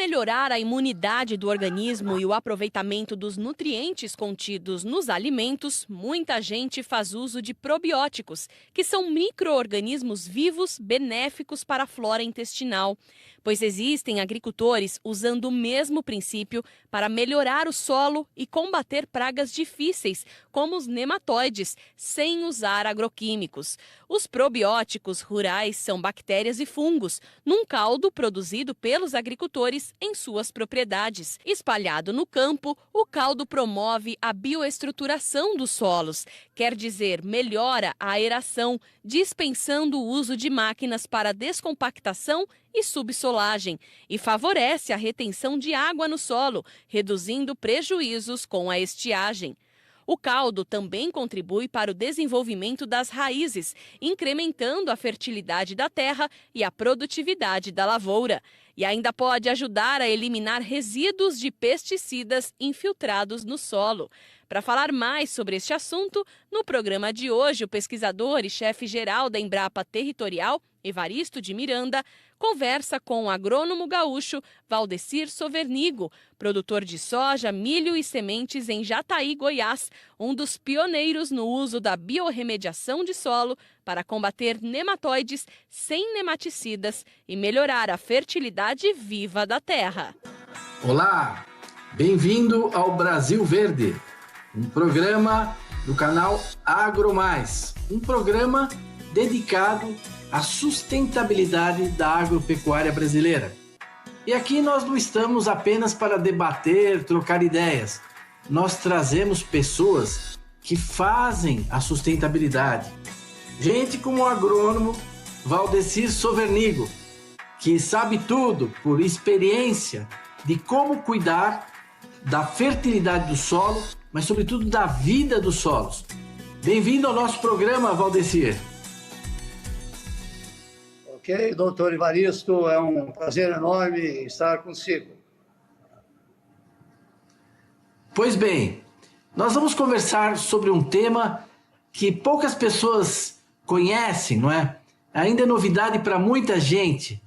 melhorar a imunidade do organismo e o aproveitamento dos nutrientes contidos nos alimentos, muita gente faz uso de probióticos, que são micro-organismos vivos benéficos para a flora intestinal. Pois existem agricultores usando o mesmo princípio para melhorar o solo e combater pragas difíceis, como os nematóides, sem usar agroquímicos. Os probióticos rurais são bactérias e fungos, num caldo produzido pelos agricultores em suas propriedades. Espalhado no campo, o caldo promove a bioestruturação dos solos, quer dizer, melhora a aeração, dispensando o uso de máquinas para descompactação e subsolagem, e favorece a retenção de água no solo, reduzindo prejuízos com a estiagem. O caldo também contribui para o desenvolvimento das raízes, incrementando a fertilidade da terra e a produtividade da lavoura. E ainda pode ajudar a eliminar resíduos de pesticidas infiltrados no solo. Para falar mais sobre este assunto, no programa de hoje, o pesquisador e chefe-geral da Embrapa Territorial, Evaristo de Miranda, conversa com o agrônomo gaúcho Valdecir Sovernigo, produtor de soja, milho e sementes em Jataí, Goiás, um dos pioneiros no uso da biorremediação de solo para combater nematóides sem nematicidas e melhorar a fertilidade viva da terra. Olá, bem-vindo ao Brasil Verde, um programa do canal AgroMais, um programa dedicado à sustentabilidade da agropecuária brasileira. E aqui nós não estamos apenas para debater, trocar ideias. Nós trazemos pessoas que fazem a sustentabilidade. Gente como o agrônomo Valdecir Sovernigo, que sabe tudo por experiência de como cuidar da fertilidade do solo, mas sobretudo da vida dos solos. Bem-vindo ao nosso programa, Valdecir. Ok, doutor Evaristo, é um prazer enorme estar consigo. Pois bem, nós vamos conversar sobre um tema que poucas pessoas conhecem, não é? Ainda é novidade para muita gente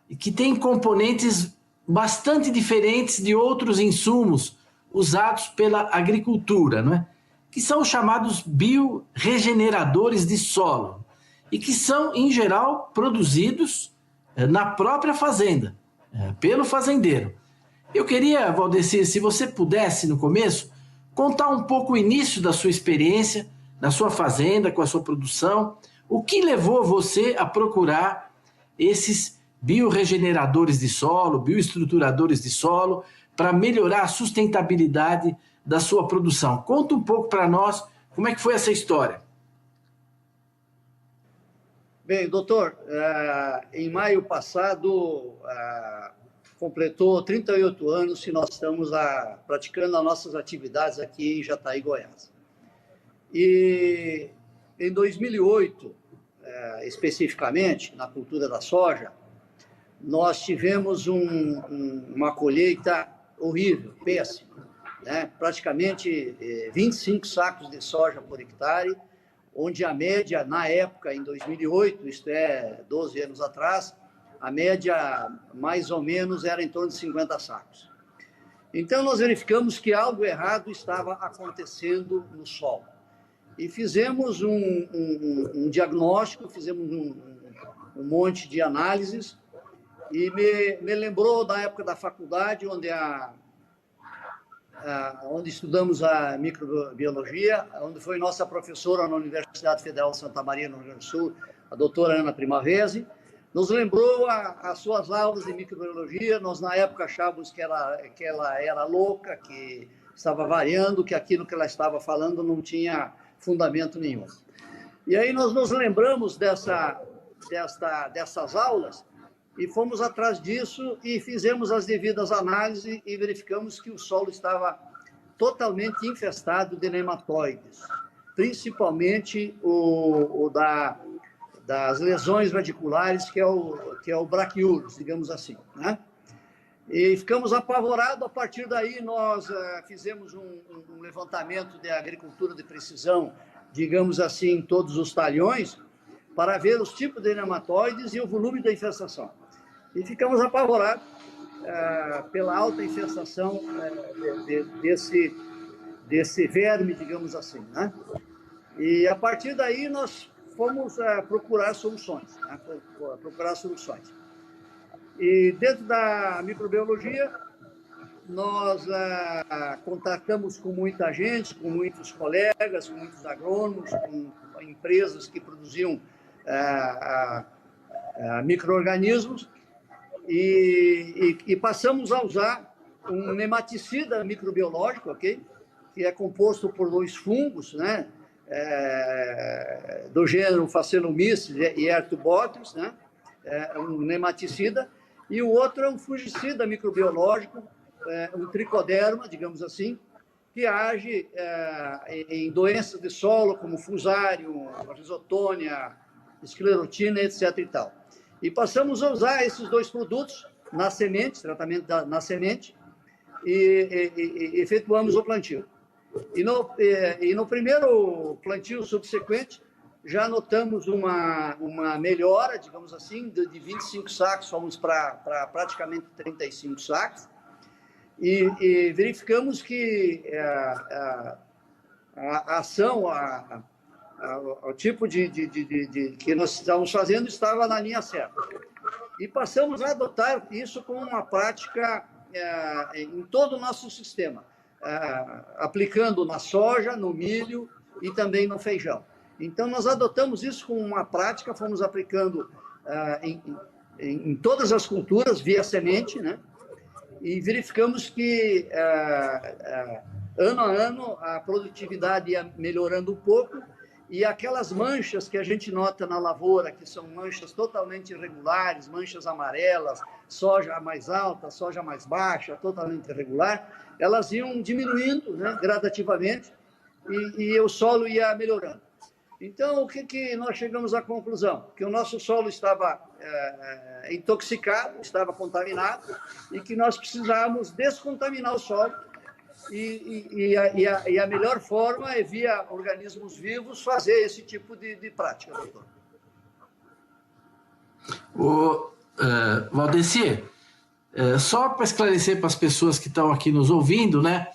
e que tem componentes bastante diferentes de outros insumos usados pela agricultura, não é? Que são os chamados biorregeneradores de solo e que são, em geral, produzidos na própria fazenda, pelo fazendeiro. Eu queria, Valdecir, se você pudesse, no começo, contar um pouco o início da sua experiência, na sua fazenda, com a sua produção, o que levou você a procurar esses biorregeneradores de solo, bioestruturadores de solo, para melhorar a sustentabilidade da sua produção. Conta um pouco para nós como é que foi essa história. Bem, doutor, em maio passado, completou 38 anos que nós estamos praticando as nossas atividades aqui em Jataí, Goiás. E em 2008, especificamente, na cultura da soja, nós tivemos uma colheita horrível, péssima, né? Praticamente 25 sacos de soja por hectare, onde a média, na época, em 2008, isto é, 12 anos atrás, a média, mais ou menos, era em torno de 50 sacos. Então, nós verificamos que algo errado estava acontecendo no solo. E fizemos um diagnóstico, fizemos um monte de análises, e me lembrou da época da faculdade, onde estudamos a microbiologia, onde foi nossa professora na Universidade Federal de Santa Maria, no Rio Grande do Sul, a doutora Ana Primavesi, nos lembrou as suas aulas de microbiologia. Nós, na época, achávamos que ela era louca, que estava variando, que aquilo que ela estava falando não tinha fundamento nenhum. E aí nós nos lembramos dessas aulas e fomos atrás disso e fizemos as devidas análises e verificamos que o solo estava totalmente infestado de nematóides, principalmente das lesões radiculares, que é o braquiurus, digamos assim, né? E ficamos apavorados. A partir daí, nós fizemos um levantamento de agricultura de precisão, digamos assim, em todos os talhões, para ver os tipos de nematóides e o volume da infestação. E ficamos apavorados pela alta infestação desse verme, digamos assim, né? E a partir daí nós fomos procurar soluções, né? Procurar soluções. E dentro da microbiologia, nós contatamos com muita gente, com muitos colegas, com muitos agrônomos, com empresas que produziam micro-organismos e passamos a usar um nematicida microbiológico, ok? Que é composto por 2 fungos, né? Do gênero Phacellomyces e Artibotrytis, né? Um nematicida, e o outro é um fungicida microbiológico, um tricoderma, digamos assim, que age em doenças de solo, como fusário, risotônia, esclerotina, etc. e tal. E passamos a usar esses 2 produtos na semente, tratamento na semente, e efetuamos o plantio. E no primeiro plantio subsequente, já notamos uma melhora, digamos assim, de 25 sacos, fomos para praticamente 35 sacos, e verificamos que a ação, o tipo que nós estávamos fazendo estava na linha certa. E passamos a adotar isso como uma prática em todo o nosso sistema, aplicando na soja, no milho e também no feijão. Então, nós adotamos isso como uma prática, fomos aplicando em todas as culturas, via semente, né? E verificamos que, ano a ano, a produtividade ia melhorando um pouco, e aquelas manchas que a gente nota na lavoura, que são manchas totalmente irregulares, manchas amarelas, soja mais alta, soja mais baixa, totalmente irregular, elas iam diminuindo, né, gradativamente, e o solo ia melhorando. Então, o que nós chegamos à conclusão? Que o nosso solo estava intoxicado, estava contaminado, e que nós precisávamos descontaminar o solo, e a melhor forma é, via organismos vivos, fazer esse tipo de prática, doutor. Valdecir, só para esclarecer para as pessoas que estão aqui nos ouvindo, né?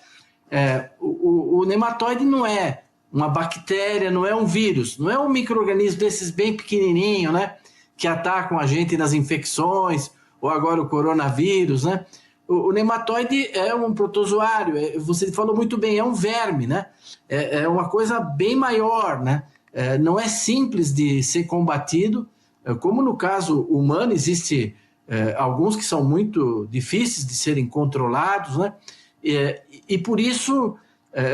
O nematóide não é uma bactéria, não é um vírus, não é um micro-organismo desses bem pequenininho, né? Que atacam a gente nas infecções, ou agora o coronavírus, né? O nematóide é um protozoário, você falou muito bem, é um verme, né? É uma coisa bem maior, né? Não é simples de ser combatido, como no caso humano, existe alguns que são muito difíceis de serem controlados, né? E por isso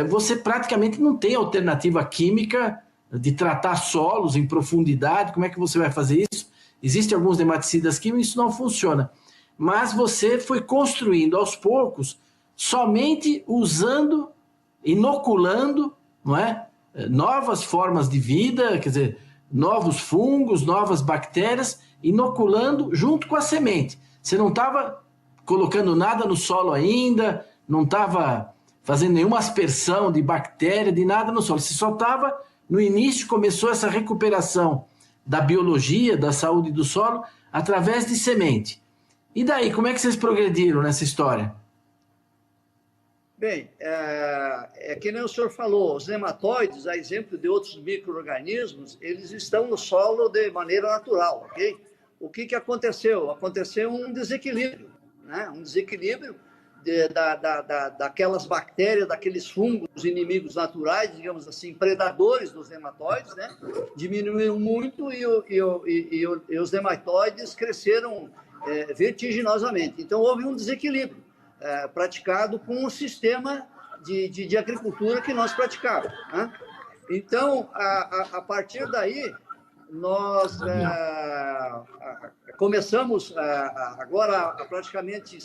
você praticamente não tem alternativa química de tratar solos em profundidade. Como é que você vai fazer isso? Existem alguns nematicidas químicos, isso não funciona. Mas você foi construindo aos poucos, somente usando, inoculando, não é? Novas formas de vida, quer dizer, novos fungos, novas bactérias, inoculando junto com a semente. Você não estava colocando nada no solo ainda, não estava fazendo nenhuma aspersão de bactéria, de nada no solo. Você só estava, no início, começou essa recuperação da biologia, da saúde do solo, através de semente. E daí, como é que vocês progrediram nessa história? Bem, que nem o senhor falou, os nematóides, a exemplo de outros micro-organismos, eles estão no solo de maneira natural, ok? O que aconteceu? Aconteceu um desequilíbrio, né? Um desequilíbrio daquelas bactérias, daqueles fungos inimigos naturais, digamos assim, predadores dos nematóides, né? Diminuíram muito e os nematóides cresceram vertiginosamente. Então, houve um desequilíbrio praticado com o sistema de agricultura que nós praticávamos, né? Então, a partir daí, nós começamos, agora há praticamente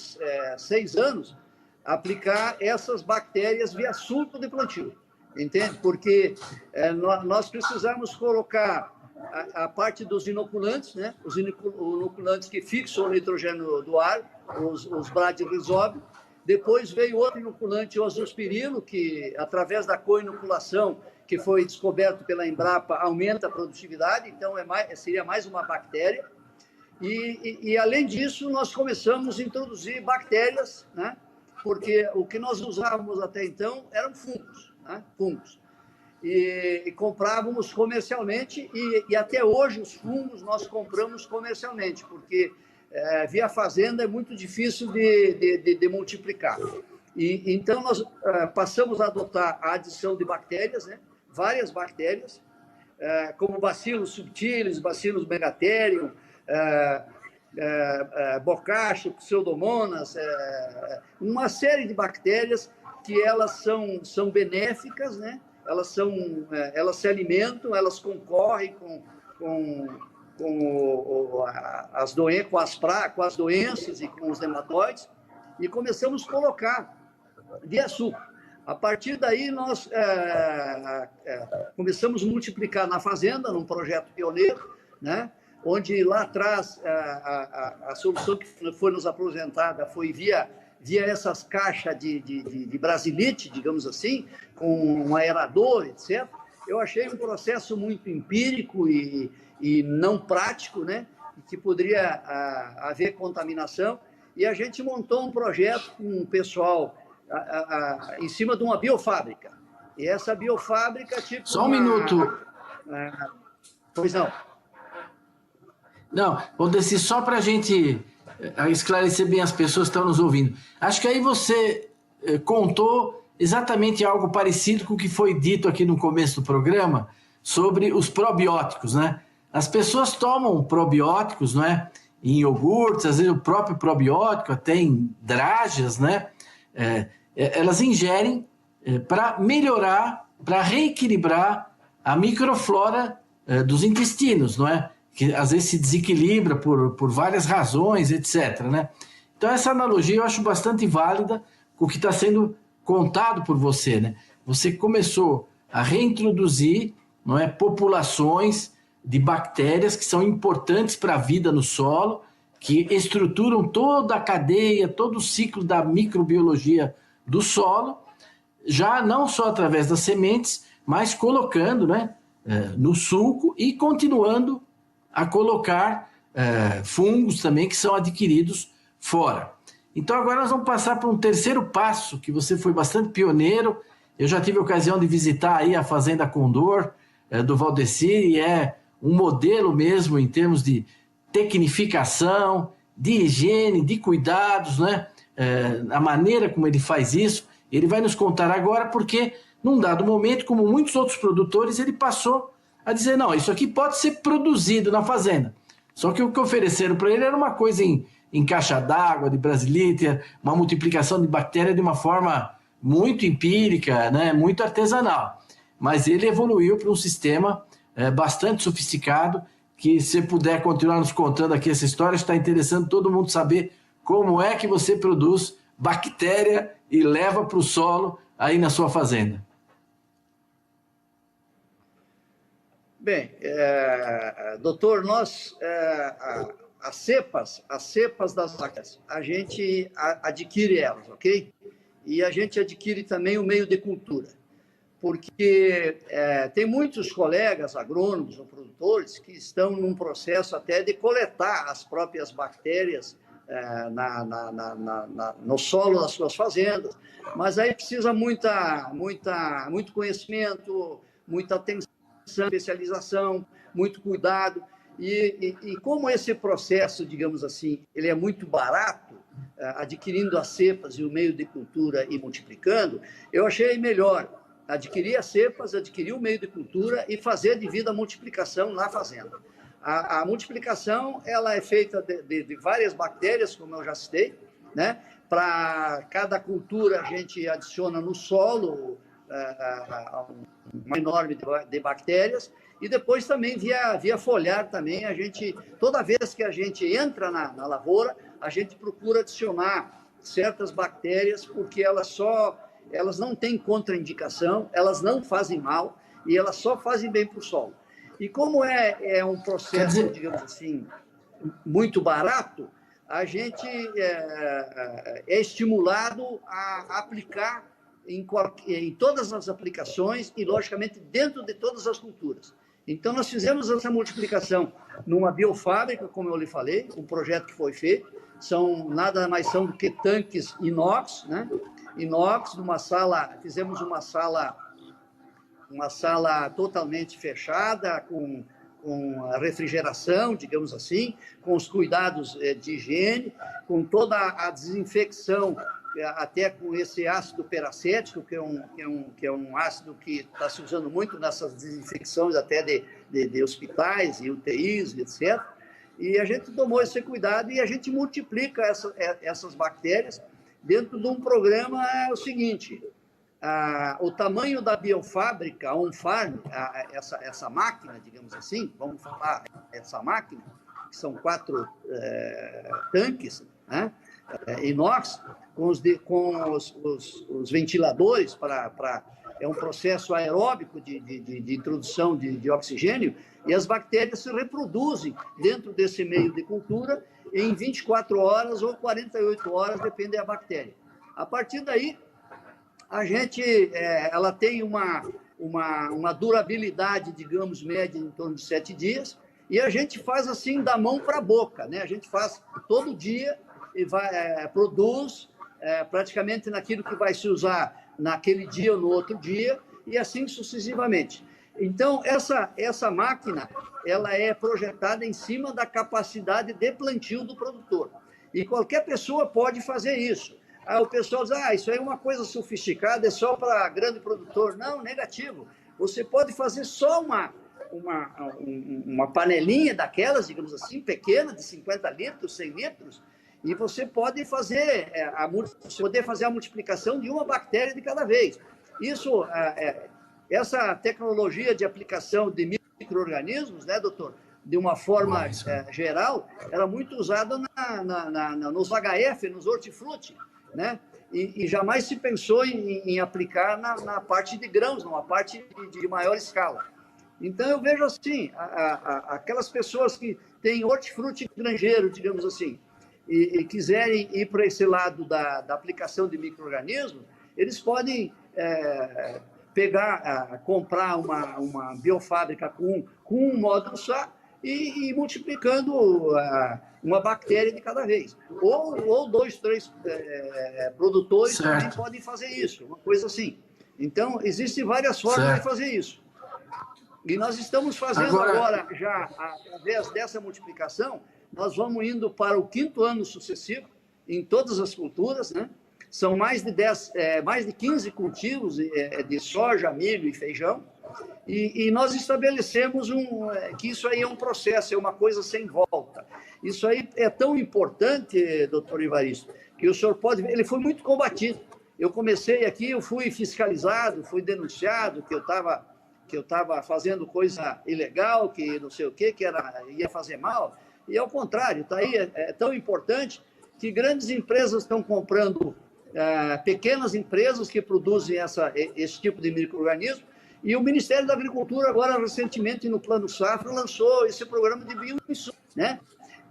6 anos, a aplicar essas bactérias via surto de plantio, entende? Porque nós precisamos colocar a parte dos inoculantes, né? Os inoculantes que fixam o nitrogênio do ar, os bradyrhizóbios. Depois veio outro inoculante, o azospirilo, que, através da co-inoculação, que foi descoberto pela Embrapa, aumenta a produtividade, então seria mais uma bactéria. Além disso, nós começamos a introduzir bactérias, né? Porque o que nós usávamos até então eram fungos, né? Fungos. E comprávamos comercialmente, e até hoje os fungos nós compramos comercialmente, porque via fazenda é muito difícil de multiplicar. Então, nós passamos a adotar a adição de bactérias, né? Várias bactérias, como Bacillus subtilis, Bacillus megatherium, Bocacio, Pseudomonas, uma série de bactérias que elas são benéficas, né? Elas se alimentam, elas concorrem com as doenças e com os nematóides, e começamos a colocar de açúcar. A partir daí, nós começamos a multiplicar na fazenda, num projeto pioneiro, né? Onde lá atrás a solução que foi nos apresentada foi via essas caixas de brasilite, digamos assim, com um aerador, etc. Eu achei um processo muito empírico e não prático, né? Que poderia haver contaminação. E a gente montou um projeto com o pessoal em cima de uma biofábrica. E essa biofábrica, tipo... Só um minuto. Pois não. Não, Valdeci, só para a gente esclarecer bem as pessoas que estão nos ouvindo. Acho que aí você contou exatamente algo parecido com o que foi dito aqui no começo do programa sobre os probióticos, né? As pessoas tomam probióticos, não é? Em iogurtes, às vezes o próprio probiótico, até em dragas, né? Elas ingerem para melhorar, para reequilibrar a microflora dos intestinos, não é? Que às vezes se desequilibra por várias razões, etc., né? Então essa analogia eu acho bastante válida com o que está sendo contado por você, né? Você começou a reintroduzir, não é, populações de bactérias que são importantes para a vida no solo, que estruturam toda a cadeia, todo o ciclo da microbiologia do solo, já não só através das sementes, mas colocando, né, no sulco e continuando a colocar fungos também que são adquiridos fora. Então agora nós vamos passar para um terceiro passo, que você foi bastante pioneiro. Eu já tive a ocasião de visitar aí a Fazenda Condor do Valdeci, e é um modelo mesmo em termos de tecnificação, de higiene, de cuidados, né? A maneira como ele faz isso, ele vai nos contar agora, porque num dado momento, como muitos outros produtores, ele passou a dizer, não, isso aqui pode ser produzido na fazenda. Só que o que ofereceram para ele era uma coisa em caixa d'água, de brasilite, uma multiplicação de bactéria de uma forma muito empírica, né, muito artesanal. Mas ele evoluiu para um sistema bastante sofisticado, que se puder continuar nos contando aqui essa história, está interessando todo mundo saber como é que você produz bactéria e leva para o solo aí na sua fazenda. Bem, doutor, nós, as cepas das bactérias, a gente adquire elas, ok? E a gente adquire também o meio de cultura, porque tem muitos colegas agrônomos ou produtores que estão num processo até de coletar as próprias bactérias no solo das suas fazendas, mas aí precisa muito conhecimento, muita atenção, especialização, muito cuidado, e como esse processo, digamos assim, ele é muito barato, adquirindo as cepas e o meio de cultura e multiplicando, eu achei melhor adquirir as cepas, adquirir o meio de cultura e fazer a devida multiplicação na fazenda. A multiplicação ela é feita de várias bactérias, como eu já citei, né? Para cada cultura a gente adiciona no solo uma enorme de bactérias, e depois também via foliar também, toda vez que a gente entra na lavoura, a gente procura adicionar certas bactérias, porque elas não têm contraindicação, elas não fazem mal, e elas só fazem bem para o solo. E como é um processo, digamos assim, muito barato, a gente é estimulado a aplicar em todas as aplicações e, logicamente, dentro de todas as culturas. Então, nós fizemos essa multiplicação numa biofábrica, como eu lhe falei, um projeto que foi feito, nada mais são do que tanques inox, né? Inox, numa sala, fizemos uma sala totalmente fechada, com a refrigeração, digamos assim, com os cuidados de higiene, com toda a desinfecção, até com esse ácido peracético, que é um ácido que está se usando muito nessas desinfecções até de hospitais e UTIs, etc. E a gente tomou esse cuidado e a gente multiplica essas bactérias dentro de um programa, o seguinte: o tamanho da biofábrica, on-farm, essa máquina, digamos assim, vamos falar essa máquina, que são 4 tanques, né, inox, com os ventiladores é um processo aeróbico de introdução de oxigênio, e as bactérias se reproduzem dentro desse meio de cultura em 24 horas ou 48 horas, depende da bactéria. A partir daí, ela tem uma durabilidade, digamos, média em torno de 7 dias, e a gente faz assim da mão para a boca, né? A gente faz todo dia e produz praticamente naquilo que vai se usar naquele dia ou no outro dia, e assim sucessivamente. Então, essa máquina, ela é projetada em cima da capacidade de plantio do produtor. E qualquer pessoa pode fazer isso. O pessoal diz, isso aí é uma coisa sofisticada, é só para grande produtor. Não, negativo. Você pode fazer só uma panelinha daquelas, digamos assim, pequena, de 50 litros, 100 litros, e você pode fazer a multiplicação de uma bactéria de cada vez. Essa tecnologia de aplicação de micro-organismos, né, doutor, de uma forma geral, era muito usada nos HF, nos hortifruti, né? E jamais se pensou em aplicar na parte de grãos, numa parte de maior escala. Então, eu vejo assim, aquelas pessoas que têm hortifruti granjeiro, digamos assim, e quiserem ir para esse lado da aplicação de micro-organismos, eles podem comprar uma biofábrica com um módulo só e multiplicando uma bactéria de cada vez. Ou 2, 3 produtores também podem fazer isso, uma coisa assim. Então, existem várias formas de fazer isso. E nós estamos fazendo agora, já através dessa multiplicação, nós vamos indo para o 5º ano sucessivo em todas as culturas, né? São mais de 15 cultivos de soja, milho e feijão, e nós estabelecemos que isso aí é um processo, é uma coisa sem volta. Isso aí é tão importante, doutor Ivaristo, que o senhor pode ver, ele foi muito combatido. Eu comecei aqui, eu fui fiscalizado, fui denunciado que eu estava fazendo coisa ilegal, que não sei o quê, ia fazer mal. E ao contrário, tá aí, é tão importante que grandes empresas estão comprando pequenas empresas que produzem esse tipo de micro-organismo, e o Ministério da Agricultura, agora recentemente no Plano Safra, lançou esse programa de bioinsumos, né?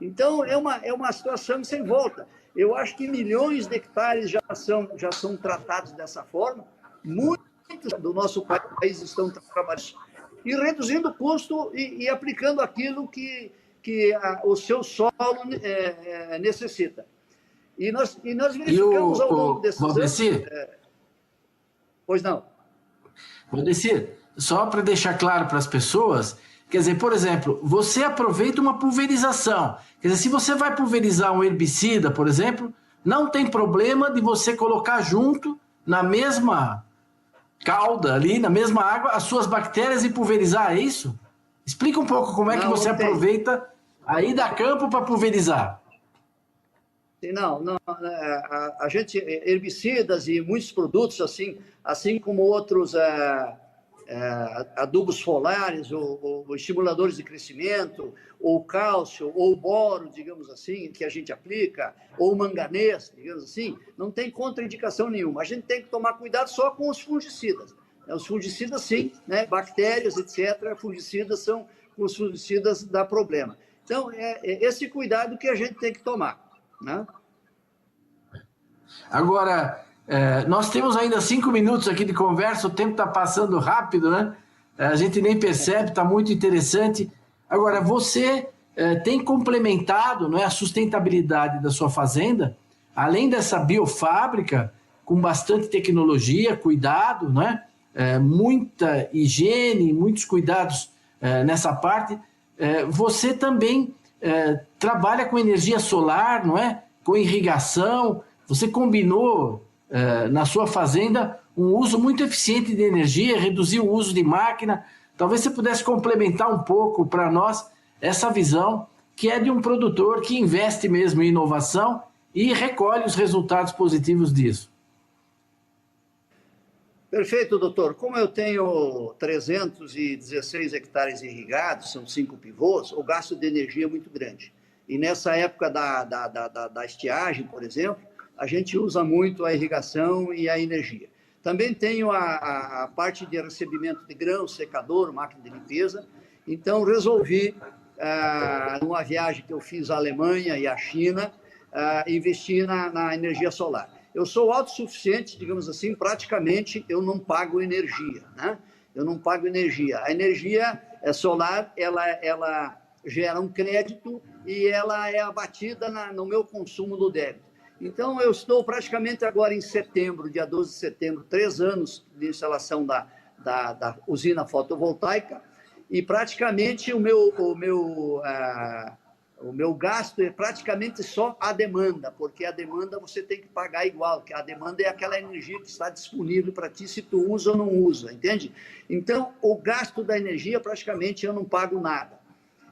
Então, é uma situação sem volta. Eu acho que milhões de hectares já são tratados dessa forma, muitos do nosso país estão trabalhando e reduzindo o custo e aplicando aquilo que o seu solo necessita. E nós verificamos ao longo desses anos... Pois não. Valdecir, só para deixar claro para as pessoas, quer dizer, por exemplo, você aproveita uma pulverização. Quer dizer, se você vai pulverizar um herbicida, por exemplo, não tem problema de você colocar junto, na mesma calda ali, na mesma água, as suas bactérias e pulverizar, é isso? Explica um pouco como é que você aproveita a ida a campo para pulverizar. Não, a gente, herbicidas e muitos produtos, assim como outros adubos folares, ou estimuladores de crescimento, ou cálcio, ou boro, digamos assim, que a gente aplica, ou manganês, digamos assim, não tem contraindicação nenhuma. A gente tem que tomar cuidado só com os fungicidas. Os fungicidas, sim, né? Bactérias, etc., fungicidas os fungicidas dá problema. Então, é esse cuidado que a gente tem que tomar, né? Agora, nós temos ainda 5 minutos aqui de conversa, o tempo está passando rápido, né? a gente nem percebe, está muito interessante. Agora, você tem complementado, não é, a sustentabilidade da sua fazenda, além dessa biofábrica, com bastante tecnologia, cuidado, não é? Muita higiene, muitos cuidados nessa parte. Você também trabalha com energia solar, não é? Com irrigação. Você combinou na sua fazenda um uso muito eficiente de energia, reduziu o uso de máquina. Talvez você pudesse complementar um pouco para nós essa visão que é de um produtor que investe mesmo em inovação e recolhe os resultados positivos disso. Perfeito, doutor. Como eu tenho 316 hectares irrigados, são 5 pivôs, o gasto de energia é muito grande. E nessa época da estiagem, por exemplo, a gente usa muito a irrigação e a energia. Também tenho a parte de recebimento de grãos, secador, máquina de limpeza. Então, resolvi, numa viagem que eu fiz à Alemanha e à China, investir na energia solar. Eu sou autossuficiente, digamos assim, praticamente eu não pago energia, né? Eu não pago energia. A energia solar, ela gera um crédito e ela é abatida no meu consumo do débito. Então, eu estou praticamente agora em setembro, dia 12 de setembro, 3 anos de instalação da usina fotovoltaica e praticamente o meu gasto é praticamente só a demanda, porque a demanda você tem que pagar igual, que a demanda é aquela energia que está disponível para ti se tu usa ou não usa, entende? Então, o gasto da energia praticamente eu não pago nada.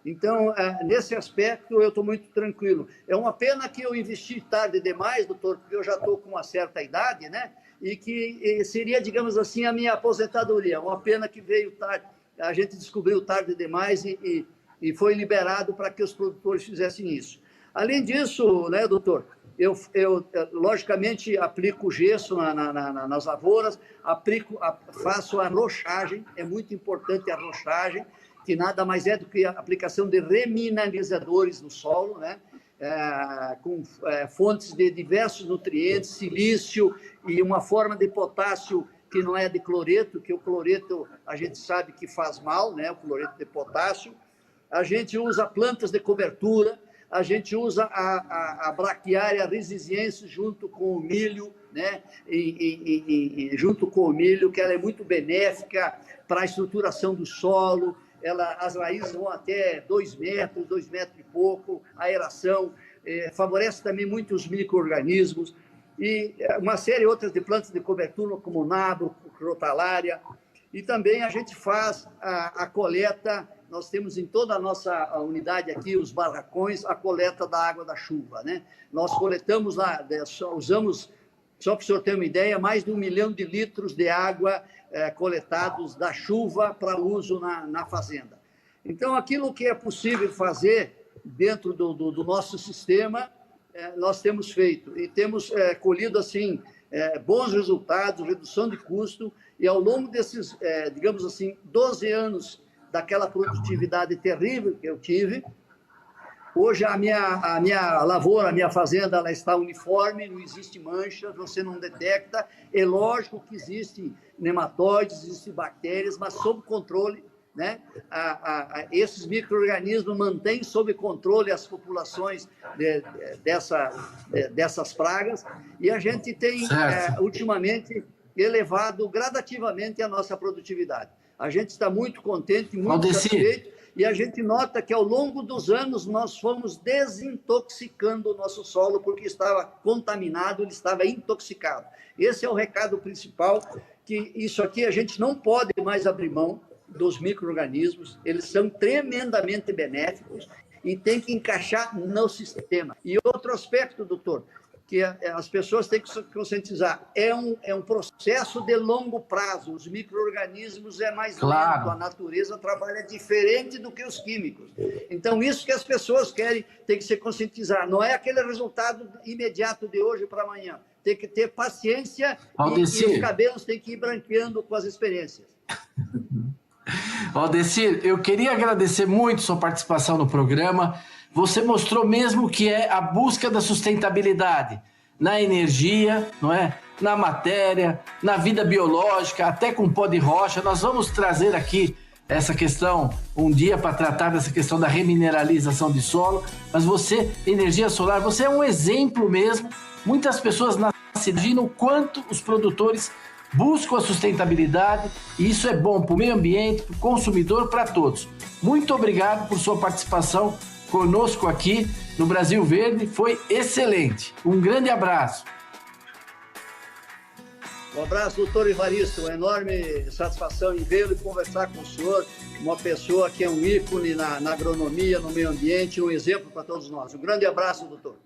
Então, nesse aspecto, eu estou muito tranquilo. É uma pena que eu investi tarde demais, doutor, porque eu já estou com uma certa idade, né? E que seria, digamos assim, a minha aposentadoria. Uma pena que veio tarde, a gente descobriu tarde demais e foi liberado para que os produtores fizessem isso. Além disso, né, doutor, eu logicamente aplico gesso nas lavouras, faço a rochagem, é muito importante a rochagem, que nada mais é do que a aplicação de remineralizadores no solo, né? Com fontes de diversos nutrientes, silício e uma forma de potássio que não é de cloreto, que o cloreto a gente sabe que faz mal, né? O cloreto de potássio. A gente usa plantas de cobertura, a gente usa a braquiária resiliense junto com o milho, né? E junto com o milho, que ela é muito benéfica para a estruturação do solo. As raízes vão até 2 metros, 2 metros e pouco, a aeração, favorece também muito os micro-organismos, e uma série outras de plantas de cobertura, como nabro, crotalária, e também a gente faz a coleta, nós temos em toda a nossa unidade aqui, os barracões, a coleta da água da chuva, né? Nós coletamos lá, usamos, só para o senhor ter uma ideia, mais de 1 milhão de litros de água coletados da chuva para uso na fazenda. Então, aquilo que é possível fazer dentro do nosso sistema, nós temos feito e temos colhido assim bons resultados, redução de custo, e ao longo desses, digamos assim, 12 anos daquela produtividade terrível que eu tive, hoje a minha lavoura, a minha fazenda, ela está uniforme, não existe manchas, você não detecta. É lógico que existem nematóides, existem bactérias, mas sob controle, né? Esses micro-organismos mantêm sob controle as populações dessas pragas, e a gente tem, ultimamente, elevado gradativamente a nossa produtividade. A gente está muito contente, muito satisfeito, e a gente nota que, ao longo dos anos, nós fomos desintoxicando o nosso solo, porque estava contaminado, ele estava intoxicado. Esse é o recado principal, que isso aqui a gente não pode mais abrir mão dos micro-organismos, eles são tremendamente benéficos e tem que encaixar no sistema. E outro aspecto, doutor, que as pessoas têm que se conscientizar, é um processo de longo prazo, os micro-organismos é mais lento, a natureza trabalha diferente do que os químicos. Então, isso que as pessoas querem, tem que se conscientizar, não é aquele resultado imediato de hoje para amanhã, tem que ter paciência e os cabelos têm que ir branqueando com as experiências. Valdecir, eu queria agradecer muito sua participação no programa. Você mostrou mesmo que é a busca da sustentabilidade. na energia, não é? Na matéria, na vida biológica, até com pó de rocha. Nós vamos trazer aqui essa questão um dia para tratar dessa questão da remineralização de solo. Mas você, energia solar, você é um exemplo mesmo. Muitas pessoas imaginam o quanto os produtores buscam a sustentabilidade, e isso é bom para o meio ambiente, para o consumidor, para todos. Muito obrigado por sua participação conosco aqui no Brasil Verde, foi excelente. Um grande abraço. Um abraço, doutor Evaristo. Uma enorme satisfação em vê-lo e conversar com o senhor, uma pessoa que é um ícone na agronomia, no meio ambiente, um exemplo para todos nós. Um grande abraço, doutor.